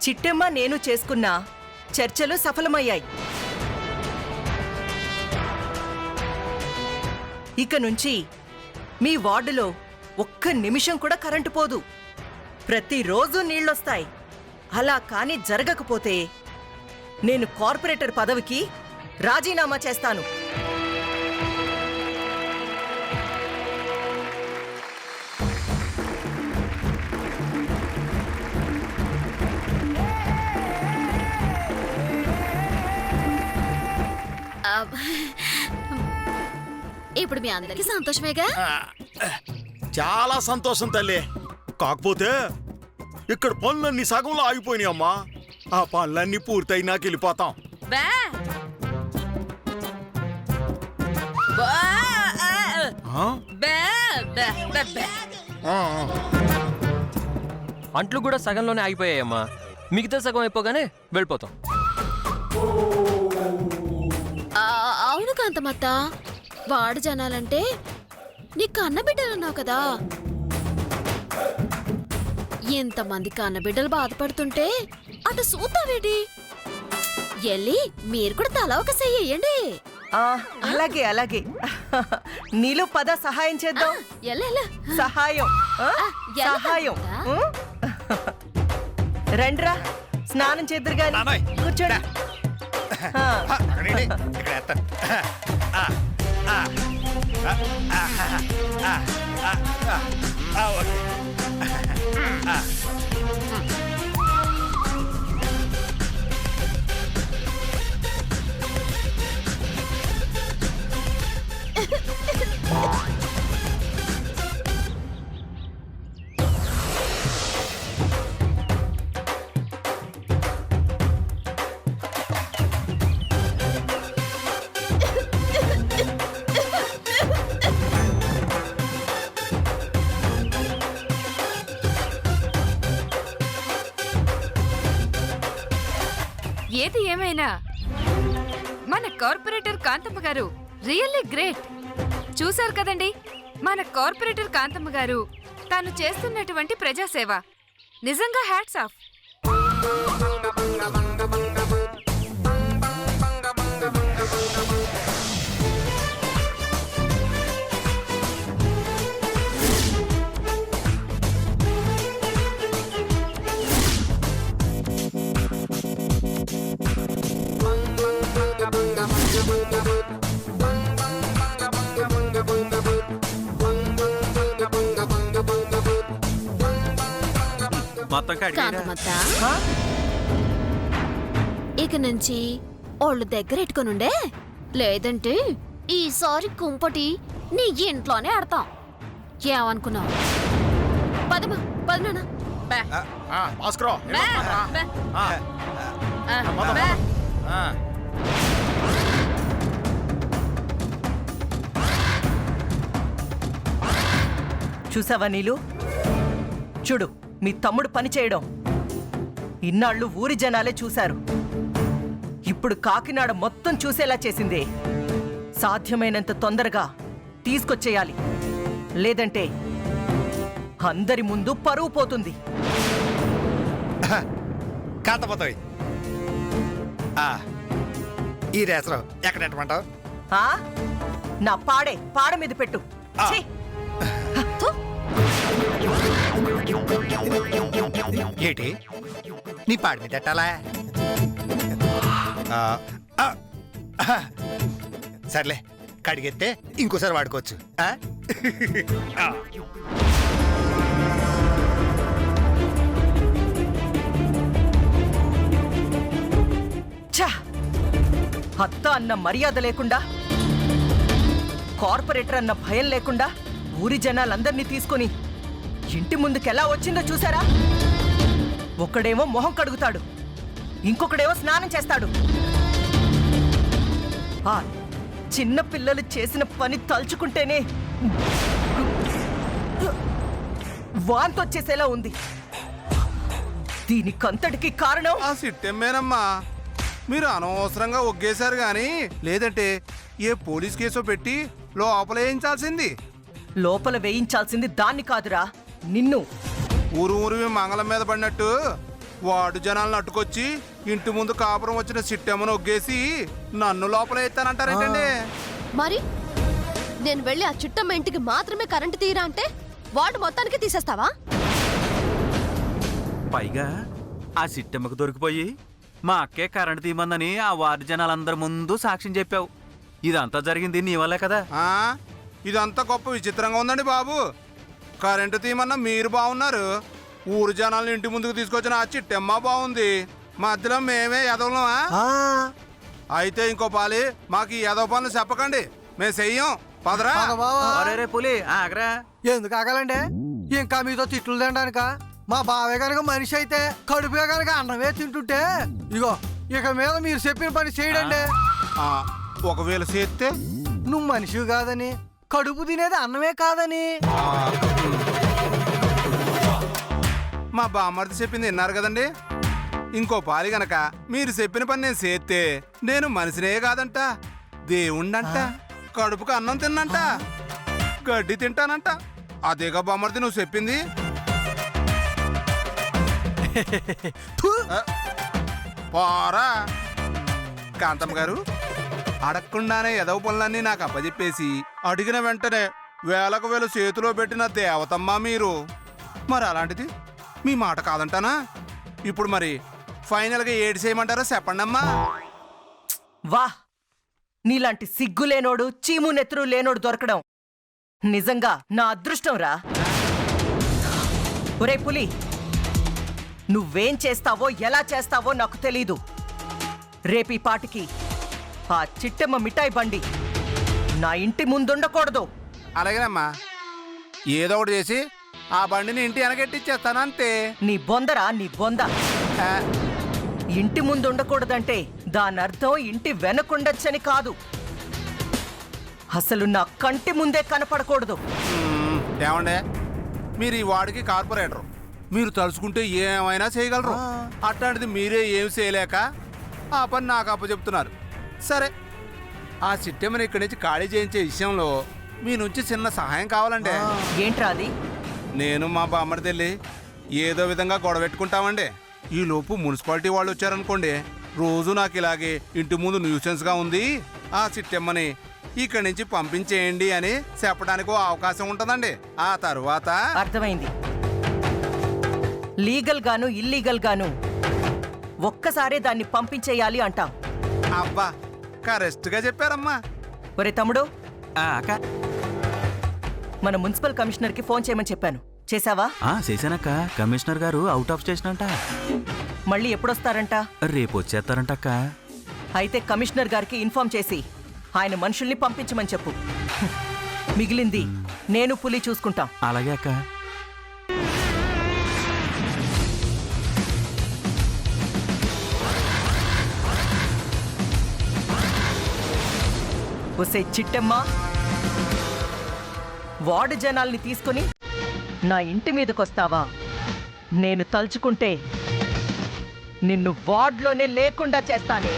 చిట్టెమ్మ నేను చేసుకున్న చర్చలు సఫలమయ్యాయి. ఇక నుంచి మీ వార్డులో ఒక్క నిమిషం కూడా కరెంటు పోదు. ప్రతిరోజు నీళ్ళొస్తాయి. అలా కాని జరగకపోతే నేను కార్పొరేటర్ పదవికి రాజీనామా చేస్తాను. ఇప్పుడు మీ అందరికి సంతోషమేగా? చాలా సంతోషం తల్లి. కాకపోతే ఇక్కడ పనులన్నీ సగంలో ఆగిపోయినాయమ్మా. ఆ పనులన్నీ పూర్తయి నాకు వెళ్ళిపోతాం. అంట్లు కూడా సగంలోనే ఆగిపోయాయమ్మా. మిగతా సగం అయిపోగానే వెళ్ళిపోతాం. అవును కాంతమత్త, వాడు జనాలంటే నీకు కన్నబిడ్డలున్నావు కదా. ఎంతమంది కన్నబిడ్డలు బాధపడుతుంటే అటు చూద్దావేటి? ఎల్లి మీరు కూడా తల ఒక చెయ్యండి. అలాగే అలాగే. నీళ్ళు పద, సహాయం చేద్దాం. సహాయం సహాయం. రండ్రా, స్నానం చేద్దరు గాని. కూర్చోండి. ఏది ఏమైనా మన కార్పొరేటర్ కాంతమ్మ గారు రియల్లీ గ్రేట్. చూశారు కదండి మన కార్పొరేటర్ కాంతమ్మ గారు తాను చేస్తున్నటువంటి ప్రజాసేవ. నిజంగా హ్యాట్స్ ఆఫ్. కాంతమత్త, ఇక నుంచి ఓళ్ళు దగ్గర ఎట్టుకునుండే, లేదంటే ఈసారి కుంపటి నీ ఇంట్లోనే ఆడతాం. ఏమనుకున్నావు? పదమా పదనా. చూసావా నీలు? చూడు, మీ తమ్ముడు పని చేయడం ఇన్నాళ్ళు ఊరి జనాలే చూశారు. ఇప్పుడు కాకినాడ మొత్తం చూసేలా చేసిందే. సాధ్యమైనంత తొందరగా తీసుకొచ్చేయాలి, లేదంటే అందరి ముందు పరువు పోతుంది. కాంతపోతాయి. ఈ రేసరం ఎక్కడ ఎట్టమంటావు? నా పాడ మీద పెట్టు. ఏంటి నీ పాడి మీద ఎట్టాలా? సర్లే, కడిగెత్తే ఇంకోసారి వాడుకోవచ్చు. అత్త అన్న మర్యాద లేకుండా, కార్పొరేటర్ అన్న భయం లేకుండా ఊరి జనాలందర్నీ తీసుకొని ఇంటి ముందుకెలా వచ్చిందో చూసారా? ఒకడేమో మొహం కడుగుతాడు, ఇంకొకడేమో స్నానం చేస్తాడు. ఆ చిన్న పిల్లలు చేసిన పని తలుచుకుంటేనే వాంతొచ్చేసేలా ఉంది. దీనికంతటికి కారణం ఆ సిట్టెమ్మేనమ్మా. మీరు అనవసరంగా ఒగ్గేశారు గాని, లేదంటే ఏ పోలీస్ కేసు పెట్టి లోపల వేయించాల్సింది. లోపల వేయించాల్సింది దాన్ని కాదురా, నిన్ను. ఊరు ఊరు మంగళం మీద పడినట్టు వార్డు జనాలను అట్టుకొచ్చి ఇంటి ముందు కాపురం వచ్చిన సిట్టమ్మను ఒగ్గేసి నన్ను లోపల ఎత్తానంటారేంటండి? మరి నేను వెళ్ళి ఆ చిట్టమ్మ ఇంటికి మాత్రమే కరెంటు తీరా అంటే వాడు మొత్తానికి తీసేస్తావా? పైగా ఆ సిట్టమ్మకు దొరికిపోయి మా అక్కే కరెంటు తీయమందని ఆ వార్డు జనాలందరి ముందు సాక్ష్యం చెప్పావు. ఇదంతా జరిగింది నీ వల్లే కదా. ఆ, ఇదంతా గొప్ప విచిత్రంగా ఉందండి బాబు. కరెంటు తీయమన్నా మీరు బాగున్నారు, ఊరు జనాలను ఇంటి ముందుకు తీసుకొచ్చిన ఆ చిట్టమ్మ బాగుంది, మధ్యలో మేమే ఎదవలమా? అయితే ఇంకో పాలి మాకు ఈ ఎదవ పనులు చెప్పకండి, మేము చెయ్యం. పదరా. అరే రే పులి ఆగరా. ఎందుకు ఆగాలండి? ఇంకా మీతో తిట్లు తినడానిక? మా బావే కనుక మనిషి అయితే కడుపుగా కనుక అన్నమే తింటుంటే ఇగో ఇక మీద మీరు చెప్పిన పని చేయడండి. ఆ, ఒకవేళ చేస్తే నువ్వు మనిషి కాదని, కడుపు తినేది అన్నమే కాదని. మా బామ్మర్ది చెప్పింది విన్నారు కదండి. ఇంకో పాలి గనక మీరు చెప్పిన పని నేను చేస్తే నేను మనిషినే కాదంట, దేవుణ్ణంట, కడుపుకు అన్నం తిన్నంట, గడ్డి తింటానంట. అదేగా బామ్మర్ది నువ్వు చెప్పింది. పోరా. కాంతమ్మ గారు, అడగకుండానే ఎదవ పనులన్నీ నాకు అప్పచెప్పేసి అడిగిన వెంటనే వేలకు వేలు చేతిలో పెట్టిన దేవతమ్మా మీరు. మరి అలాంటిది మీ మాట కాదంటానా? ఇప్పుడు మరి ఫైనల్గా ఏడు చేయమంటారో చెప్పండమ్మా. వా, నీలాంటి సిగ్గులేనోడు చీము నెత్తురు లేనోడు దొరకడం నిజంగా నా అదృష్టం రా. ఒరే పులి, నువ్వేం చేస్తావో ఎలా చేస్తావో నాకు తెలీదు. రేపీ పాటికి ఆ చిట్టమ్మ మిఠాయి బండి నా ఇంటి ముందుండకూడదు. అలాగేనమ్మా, ఏదో ఒకటి చేసి ఆ బండిని ఇంటి వెనకెట్టిచ్చేస్తానంతే. నీ బొందరా, నీ బొంద. ఆ, ఇంటి ముందు ఉండకూడదంటే దాని అర్థం ఇంటి వెనకుండొచ్చని కాదు, అసలు నా కంటి ముందే కనపడకూడదు. ఏమండే, మీరు ఈ వాడికి కార్పొరేటరు, మీరు తలుచుకుంటే ఏమైనా చేయగలరు. అట్లాంటిది మీరే ఏం చేయలేక ఆ పని నాకు అప్పచెప్తున్నారు. సరే, ఆ చిట్టెమ్మని ఇక్కడి నుంచి ఖాళీ చేయించే విషయంలో మీ నుంచి చిన్న సహాయం కావాలండి. ఏంట్రా అది? నేను మా బామ్మడి తెల్లి ఏదో విధంగా గొడవ పెట్టుకుంటామండి. ఈ లోపు మున్సిపాలిటీ వాళ్ళు వచ్చారనుకోండి, రోజు నాకు ఇలాగే ఇంటి ముందు న్యూసెన్స్గా ఉంది, ఆ చిట్టెమ్మని ఇక్కడి నుంచి పంపించేయండి అని చెప్పడానికి అవకాశం ఉంటుందండి. ఆ తర్వాత అర్థమైంది. లీగల్ గాను ఇల్లీగల్ గాను ఒక్కసారే దాన్ని పంపించేయాలి అంటాం. అబ్బా, కరెక్ట్గా చెప్పారమ్మా. ఒరే తమ్ముడు, అక్క మన మున్సిపల్ కమిషనర్కి ఫోన్ చేయమని చెప్పాను, చేసావా? చేశానక్క. కమిషనర్ గారు అవుట్ ఆఫ్ స్టేషన్ అంట. మళ్ళీ ఎప్పుడొస్తారంట? రేపు వచ్చేస్తారంట అక్క. అయితే కమిషనర్ గారికి ఇన్ఫార్మ్ చేసి ఆయన మనుషుల్ని పంపించమని చెప్పు. మిగిలింది నేను పులి చూసుకుంటాం. అలాగే అక్క. ఒసే చిట్టమ్మ, వార్డు జనాల్ని తీసుకుని నా ఇంటి మీదకొస్తావా? నేను తలుచుకుంటే నిన్ను వార్డులోనే లేకుండా చేస్తానే.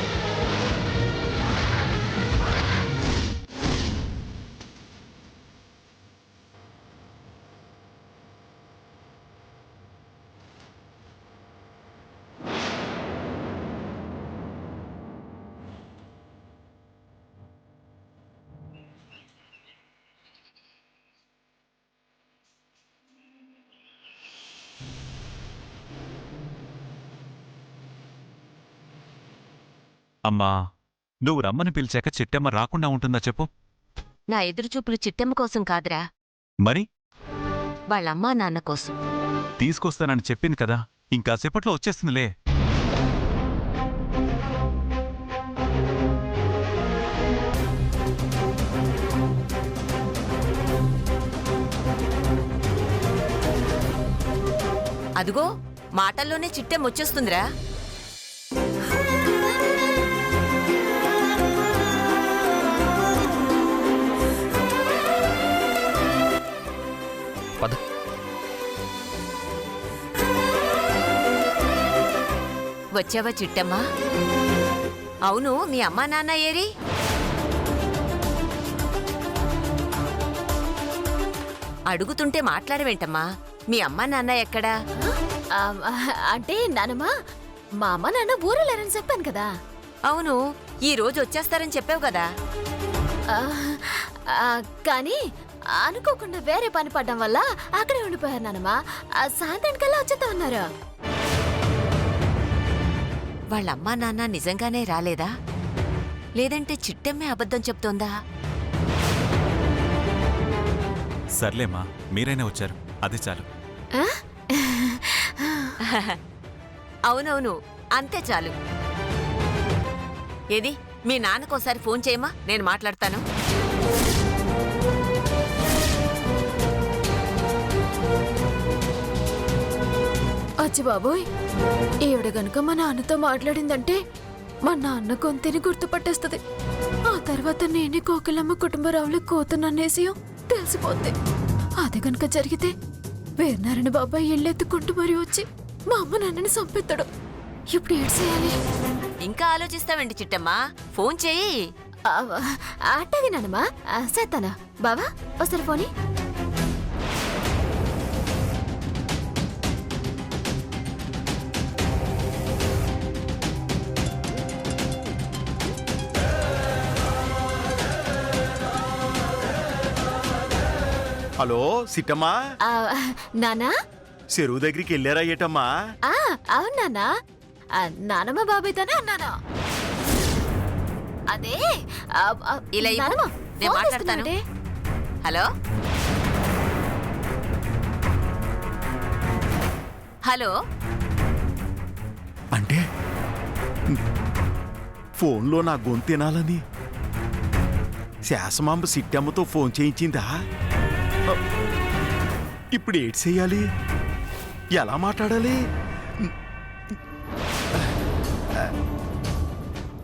అమ్మా, నువ్వు రమ్మని పిలిచాక చిట్టమ్మ రాకుండా ఉంటుందా చెప్పు? నా ఎదురుచూపులు చిట్టమ్మ కోసం కాదురా, మరి వాళ్ళమ్మా నాన్న కోసం. తీసుకొస్తానని చెప్పింది కదా, ఇంకాసేపట్లో వచ్చేస్తుందిలే. అదుగో మాటల్లోనే చిట్టమ్మ వచ్చేస్తుందిరా. పద. వచ్చావా చిట్టమ్మా? అవును, మీ అమ్మా నాన్న ఏరి? అడుగుతుంటే మాట్లాడవేంటమ్మా? మీ అమ్మా నాన్న ఎక్కడా? అంటే నానమ్మ మా అమ్మ నాన్న ఊరు లేరని చెప్పాను కదా. అవును, ఈ రోజు వచ్చేస్తారని చెప్పావు కదా. ఆ, కానీ అనుకోకుండా వేరే పని పడ్డం వల్ల అక్కడే ఉండిపోయారు నానమ్మ. సాయంత్రానికల్లా వచ్చేస్తా ఉన్నారు. వాళ్ళ అమ్మా నాన్న నిజంగానే రాలేదా, లేదంటే చిట్టమ్మే అబద్ధం చెప్తోందా? సర్లేమ్మా, మీరైనా వచ్చారు, అది చాలు. అవునవును, అంతే చాలు. ఏది మీ నాన్నకోసారి ఫోన్ చేయమా, నేను మాట్లాడతాను. అచ్చి బాబోయ్, ఈవిడ గనుక మా నాన్నతో మాట్లాడిందంటే మా నాన్న గొంతిని గుర్తుపట్టేస్తుంది. ఆ తర్వాత నేనే కోకిలమ్మ కుటుంబరావులో కూతున్ననేసి తెలిసిపోద్ది. అది గనుక జరిగితే వీరనారాయణ బాబాయ్ ఇల్లెత్తుకుంటూ మరీ వచ్చి మా అమ్మ నాన్నని చంపేస్తాడు. ఇప్పుడు ఏం చేయాలి? ఇంకా ఆలోచిస్తావేంటి చిట్టమ్మా, ఫోన్ చెయ్యి. అట్టగినానమ్మా, చేస్తానా. బావా ఒకసారి ఫోని. హలో సిట్టమ్మా, నానా చెరువు దగ్గరికి వెళ్ళారా ఏటమ్మా? అవును నానా, నానమ్మ బాబాయ్తోనే అన్నానా. అదే ఇలా ఇవ్వు, నానమ్మ, నేను ఫోన్ మాట్లాడతాను. తీసుకున్నాడే. హలో హలో అంటే ఫోన్లో నా గొంతు తినాలని శాసమాంబ సిట్టమ్మతో ఫోన్ చేయించిందా? ఇప్పుడు ఏటి చెయ్యాలి? ఎలా మాట్లాడాలి?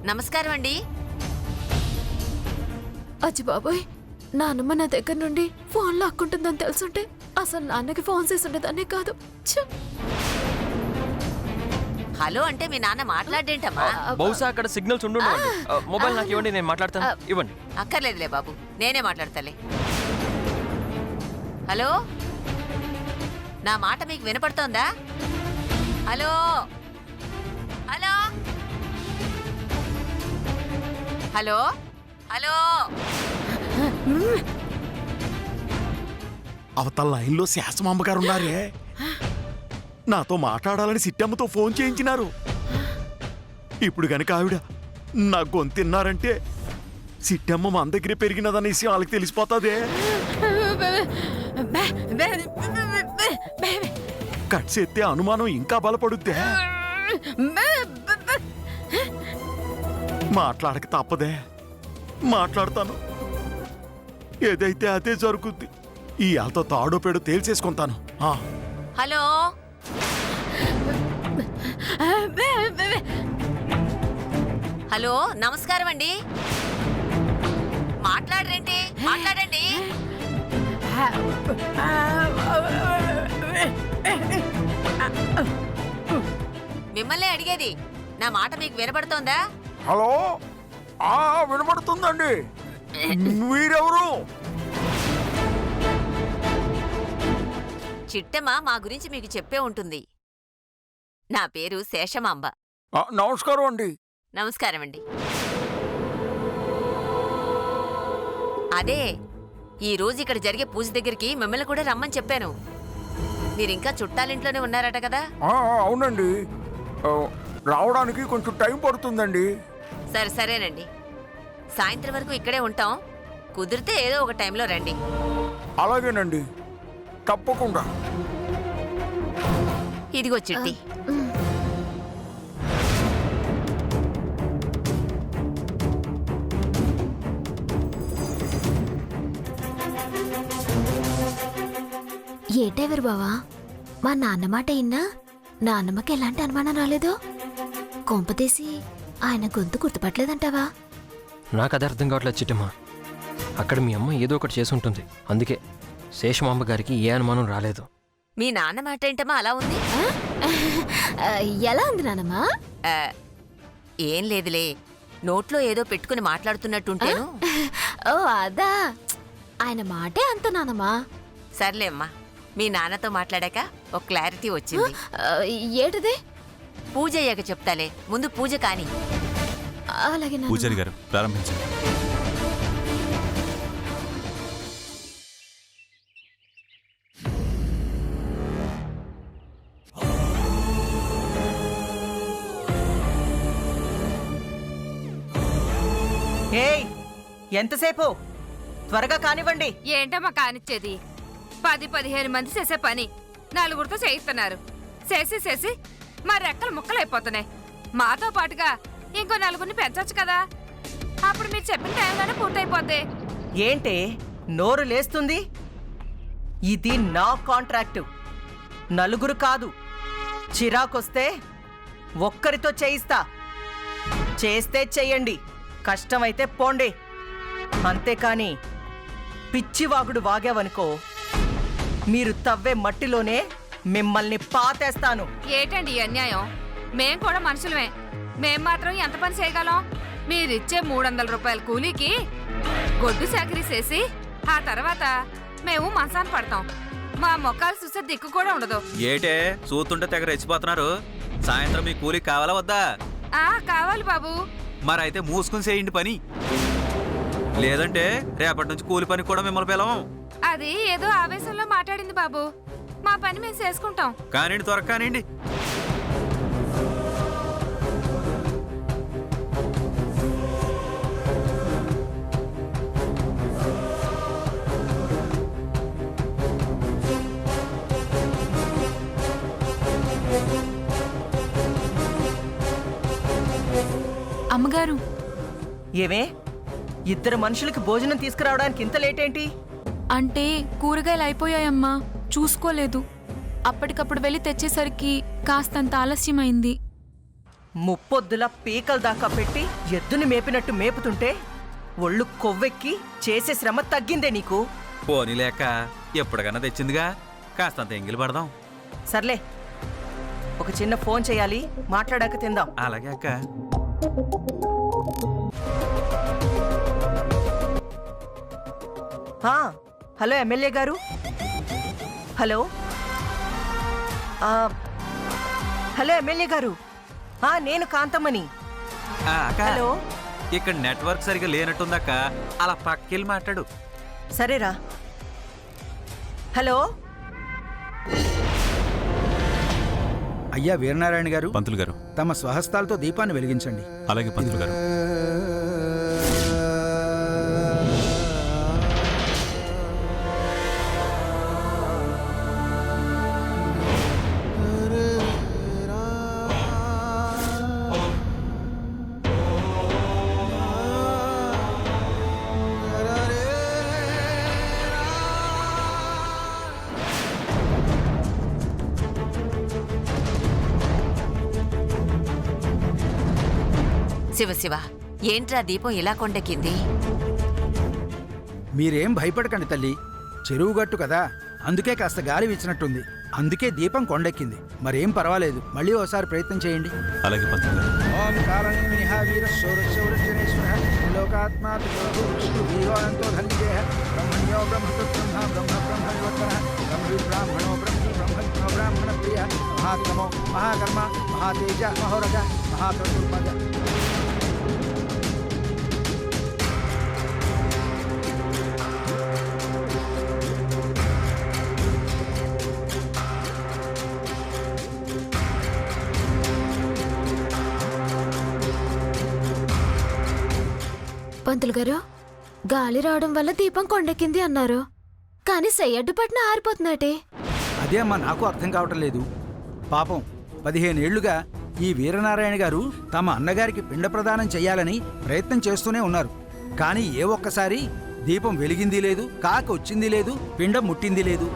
నమస్కారం అండి. అచ్చి బాబాయ్, నానమ్మ నా దగ్గర నుండి ఫోన్ లాక్కుంటుందని తెలుసుంటే అసలు నాన్నకి ఫోన్ చేసి ఉండేదాన్నే కాదు. ఛ! హలో అంటే మీ నాన్న మాట్లాడేంటమ్మా? బహుశా అక్కడ సిగ్నల్స్ ఉండు. మొబైల్ నాకు ఇవ్వండి, నేను మాట్లాడతాను. ఇవ్వండి. అక్కర్లేదులే బాబు, నేనే మాట్లాడతాలే. హలో, నా మాట మీకు వినపడుతోందా? హలో హలో హలో హలో అవతల లైన్లో శాసమాంబ గారు ఉన్నారే, నాతో మాట్లాడాలని సిట్టమ్మతో ఫోన్ చేయించినారు. ఇప్పుడు గనక ఆవిడ నా గొంతు తిన్నారంటే సిట్టమ్మ మన దగ్గరే పెరిగినదనేసి వాళ్ళకి తెలిసిపోతాదే. కట్ చేస్తే అనుమానం ఇంకా బలపడుద్దే. మాట్లాడక తప్పదే, మాట్లాడతాను. ఏదైతే అదే జరుగుద్ది. ఈ ఆలతో తాడో పేడో తేల్చేసుకుంటాను. హలో హలో, నమస్కారం అండి. మాట్లాడరేంటి? మాట్లాడండి. మిమ్మల్ని అడిగేది, నా మాట మీకు వినపడుతోందా? హలో, వినపడుతుందండి. మీరెవరు? చిట్టమ్మ మా గురించి మీకు చెప్పే ఉంటుంది. నా పేరు శేషమాంబ. నమస్కారం అండి. నమస్కారం అండి. అదే ఈ రోజు ఇక్కడ జరిగే పూజ దగ్గరికి మిమ్మల్ని కూడా రమ్మని చెప్పాను. మీరింకా చుట్టాలింట్లోనే ఉన్నారట కదా? అవునండి, రావడానికి కొంచెం టైం పడుతుందండి. సరే సరేనండి, సాయంత్రం వరకు ఇక్కడే ఉంటాం. కుదిరితే ఏదో ఒక టైంలో రండి. అలాగేనండి, తప్పకుండా. ఇదిగో చిట్టి. ఏంటెవరు బావా, మా నాన్న మాట అయినా నాన్నమ్మకి ఎలాంటి అనుమానం రాలేదో? కొంపతీసి ఆయన గొంతు గుర్తుపట్టలేదంటావా? నాకు అది అర్థం కావట్లేదు చిట్టమ్మ. అక్కడ మీ అమ్మ ఏదో ఒకటి చేసి ఉంటుంది, అందుకే శేషమాంబ గారికి ఏ అనుమానం రాలేదు. మీ నాన్న మాట ఏంటమ్మా అలా ఉంది? ఎలా ఉంది నాన్నమ్మా? ఏం లేదులే, నోట్లో ఏదో పెట్టుకుని మాట్లాడుతున్నట్టుంటేను. ఓ అదా, ఆయన మాటే అంత నానమ్మా. సర్లే అమ్మా, మీ నాన్నతో మాట్లాడాక ఒక క్లారిటీ వచ్చింది. ఏంటిది? పూజ అయ్యాక చెప్తాలే, ముందు పూజ కాని. అలాగే నాన్నమ్మ. పూజారి గారు ప్రారంభించండి. ఏయ్, ఎంతసేపు? త్వరగా కానివ్వండి. ఏంటమ్మా కానిచ్చేది? 10-15 మంది చేసే పని నలుగురితో చేయిస్తున్నారు. చేసి మా రెక్కలు ముక్కలైపోతున్నాయి. మాతో పాటుగా ఇంకో నలుగురిని పెంచొచ్చు కదా, అప్పుడు మీరు చెప్పిన టైంలోనే పూర్తయిపోద్ది. ఏంటే నోరు లేస్తుంది? ఇది నా కాంట్రాక్టు, నలుగురు కాదు. చిరాకొస్తే ఒక్కరితో చేయిస్తా. చేస్తే చెయ్యండి, కష్టమైతే పోండి. అంతేకాని పిచ్చివాగుడు వాగావనుకో, మీరు తవ్వే మట్టిలోనే మిమ్మల్ని పాతేస్తాను. ఏటండి ఈ అన్యాయం? మేం కూడా మనుషులమే, మేం మాత్రం ఎంత పని చేయగలం? మీరిచ్చే 300 రూపాయల కూలీకి గొడ్డు చాకరీ చేసి ఆ తర్వాత మేము మంచాన పడతాం. మా మొక్కలు చూసే దిక్కు కూడా ఉండదు. ఏటే చూస్తుంటే తెగ రెచ్చిపోతున్నారు. సాయంత్రం మీ కూలికి కావాలా వద్దా? కావాలి బాబు. మరైతే మూసుకుని చేయండి పని, లేదంటే రేపటి నుంచి కూలి పని కూడా మిమ్మల్ని పిలవం. అది ఏదో ఆవేశంలో మాట్లాడింది బాబు, మా పని మేము చేసుకుంటాం. కానివ్వండి, త్వరగా కానివ్వండి. అమ్మగారు, ఏమే, ఇద్దరు మనుషులకి భోజనం తీసుకురావడానికి ఇంత లేటేంటి? అంటే కూరగాయలు అయిపోయాయమ్మా, చూసుకోలేదు. అప్పటికప్పుడు వెళ్ళి తెచ్చేసరికి కాస్తంత ఆలస్యమైంది. ముప్పొద్దుల పీకల దాకా పెట్టి ఎద్దుని మేపినట్టు మేపుతుంటే ఒళ్ళు కొవ్వెక్కి చేసే శ్రమ తగ్గిందే నీకు? పోనీ లేక ఎప్పటికన్నా తెచ్చిందిగా, కాస్తంత ఎంగిలి పడదాం. సర్లే, ఒక చిన్న ఫోన్ చేయాలి, మాట్లాడాక తిందాం. అలాగే అక్క. హలో ఎమ్మెల్యే గారు. హలో హలో ఎమ్మెల్యే గారు, నేను కాంతమ్మని. అక్క, హలో. ఇక్కడ నెట్వర్క్ సరిగా లేనట్టుందక్క, అలా పక్కెళ్ళి మాట్లాడు. సరేరా. హలో. అయ్యా వీరనారాయణ గారు, పంతులు గారు, తమ స్వహస్తాలతో దీపాన్ని వెలిగించండి. అలాగే పంతులు గారు. శివ, ఏంట్రా దీపం ఇలా కొండెక్కింది? మీరేం భయపడకండి తల్లి, చెరువు గట్టు కదా, అందుకే కాస్త గాలి వీచినట్టుంది. అందుకే దీపం కొండెక్కింది. మరేం పర్వాలేదు, మళ్ళీ ఓసారి ప్రయత్నం చేయండి. అలాగే పంతులు గారు. ఓం కాలనేమిః వీరశౌరశౌరజనేశ్వరః త్రిలోకాత్మా విష్ణు వీరోనంతో ధనంజయః బ్రహ్మణ్యో బ్రహ్మపుత్రం బ్రహ్మవివర్ధనః బ్రహ్మణో బ్రహ్మణో బ్రాహ్మణప్రియః మహాత్మో మహాకర్మ మహాతేజ మహోరగ మహాప్రభుపద. పంతులు గారు, గాలి రావడం వల్ల దీపం కొండెక్కింది అన్నారు, కానీ సెయ్యడ్డు పట్టిన ఆరిపోతున్నాటే. అదే అమ్మా నాకు అర్థం కావటం లేదు. పాపం 15 ఏళ్లుగా ఈ వీరనారాయణ గారు తమ అన్నగారికి పిండ ప్రదానం చెయ్యాలని ప్రయత్నం చేస్తూనే ఉన్నారు. కానీ ఏ ఒక్కసారి దీపం వెలిగింది లేదు, కాక వచ్చింది లేదు, పిండం ముట్టింది లేదు.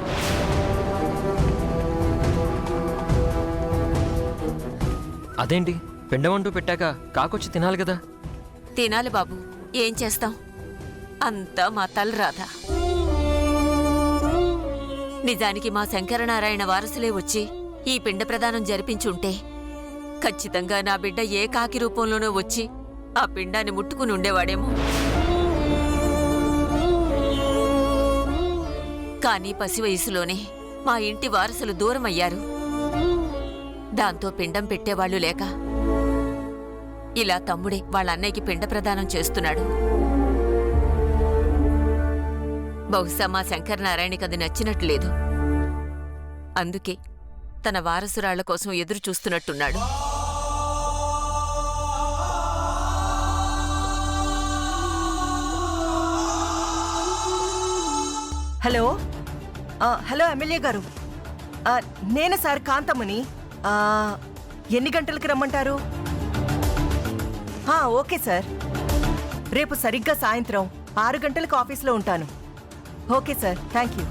అదేంటి, పిండమంటూ పెట్టాక కాకొచ్చి తినాలి కదా? తినాలి బాబు, ఏం చేస్తాం, అంతా మా తలరాధ. నిజానికి మా శంకరనారాయణ వారసులే వచ్చి ఈ పిండ ప్రదానం జరిపించుంటే ఖచ్చితంగా నా బిడ్డ ఏ కాకి రూపంలోనో వచ్చి ఆ పిండాన్ని ముట్టుకుని ఉండేవాడేమో. కానీ పసి వయసులోనే మా ఇంటి వారసులు దూరమయ్యారు. దాంతో పిండం పెట్టేవాళ్లు లేక ఇలా తమ్ముడే వాళ్ళ అన్నయ్యకి పిండ ప్రదానం చేస్తున్నాడు. బహుశా మా శంకరనారాయణకి అది నచ్చినట్లేదు. అందుకే తన వారసురాళ్ల కోసం ఎదురు చూస్తున్నట్టున్నాడు. హలో హలో ఎమ్మెల్యే గారు, నేను సార్ కాంతమ్మని. ఎన్ని గంటలకి రమ్మంటారు? ఓకే సార్, రేపు సరిగ్గా సాయంత్రం 6 గంటలకు ఆఫీస్లో ఉంటాను. Okay sir, thank you.